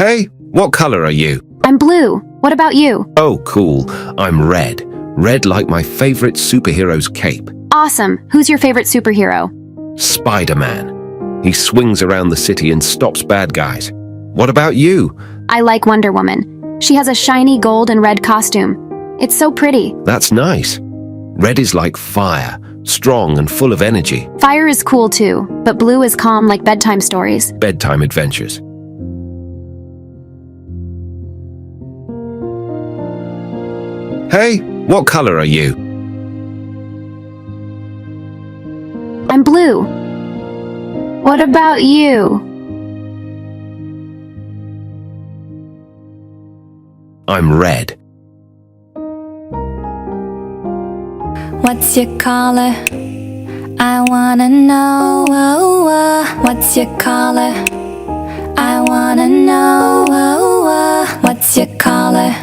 Hey, what color are you? I'm blue. What about you? Oh, cool. I'm red. Red like my favorite superhero's cape. Awesome. Who's your favorite superhero? Spider-Man. He swings around the city and stops bad guys. What about you? I like Wonder Woman. She has a shiny gold and red costume. It's so pretty. That's nice. Red is like fire, strong and full of energy. Fire is cool too, but blue is calm like bedtime stories. Bedtime adventures. Hey, what color are you? I'm blue. What about you? I'm red. What's your color? I wanna know. What's your color? I wanna know. What's your color?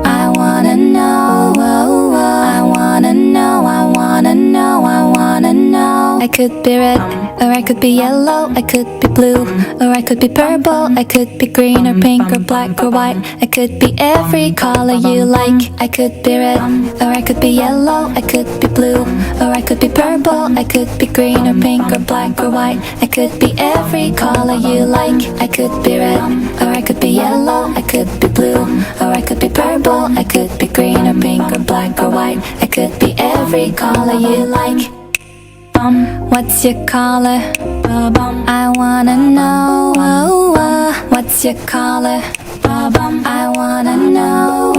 I wanna know. I wanna know. I wanna know. I wanna know. I could be red, or I could be yellow. I could be blue, or I could be purple. I could be green or pink or black or white. I could be every color you like. I could be red, or I could be yellow. I could be blue, or I could be purple. I could be green or pink or black or white. I could be every color you like. I could be red, or I could be yellow. I could be blue, or I could be purple. I could be green or pink or black or white. I could be every color you like. What's your color? I wanna know. What's your color? I wanna know.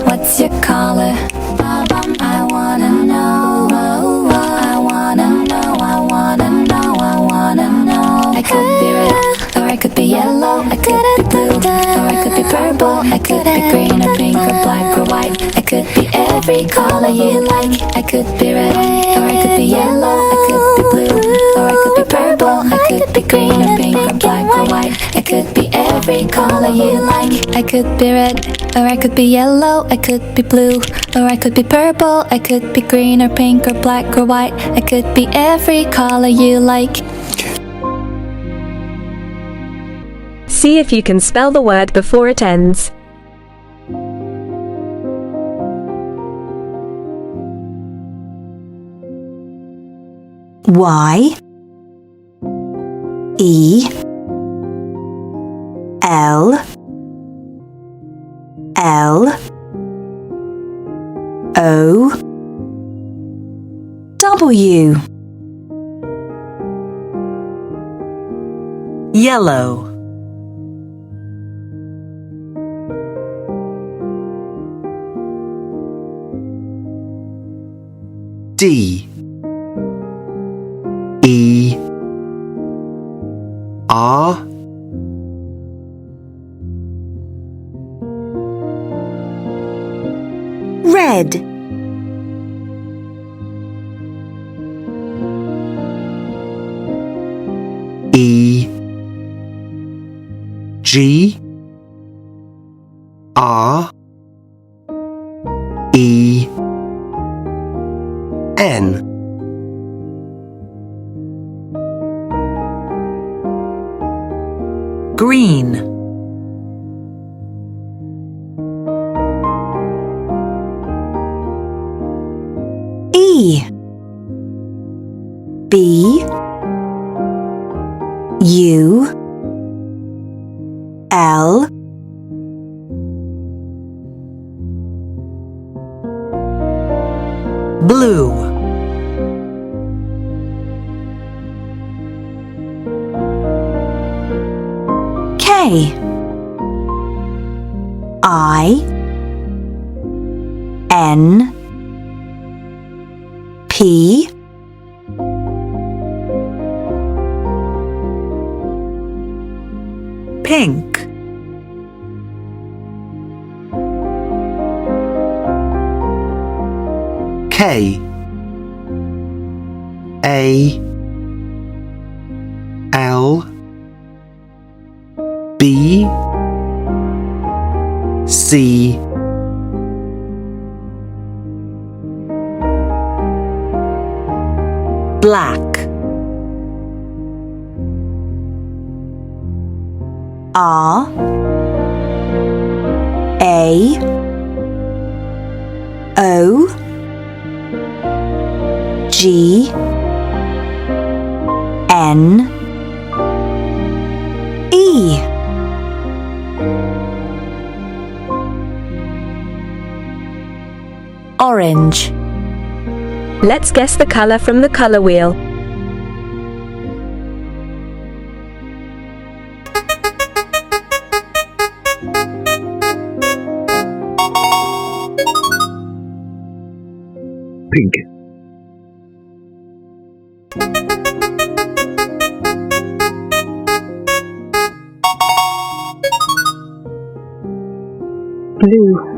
What's your color? I wanna know. I wanna know. I wanna know. I wanna know. I could be red, or I could be yellow. I could be blue, or I could be purple. I could be green or pink or black or white. I could be every color you like. I could be red, or I could be yellow. I could be blue, or I could be purple. I could be green or pink or black or white. I could be every color you like. I could be red, or I could be yellow. I could be blue, or I could be purple. I could be green or pink or black or white. I could be every color you like. See if you can spell the word before it ends. Y E L L O W. Yellow. D E R Red. E G R E N. Green. E B U L Blue. K I N P Pink. K A L B C Black. R A O G N E. Orange. Let's guess the color from the color wheel. Pink. Blue.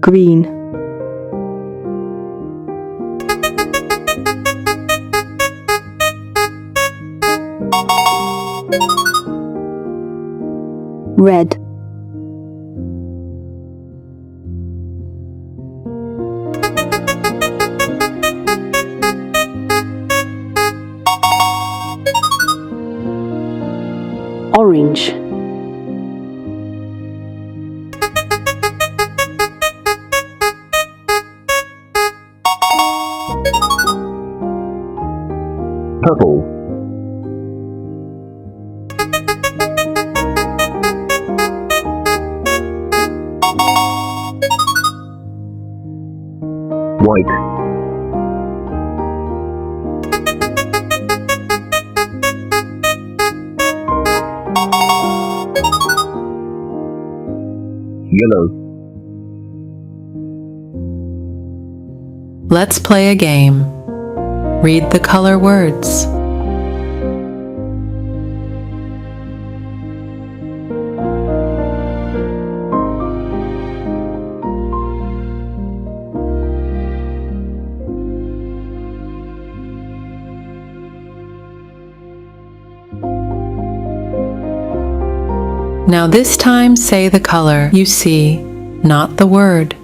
Green. Red. Orange. Purple. White. Yellow. Let's play a game. Read the color words. Now this time say the color you see, not the word.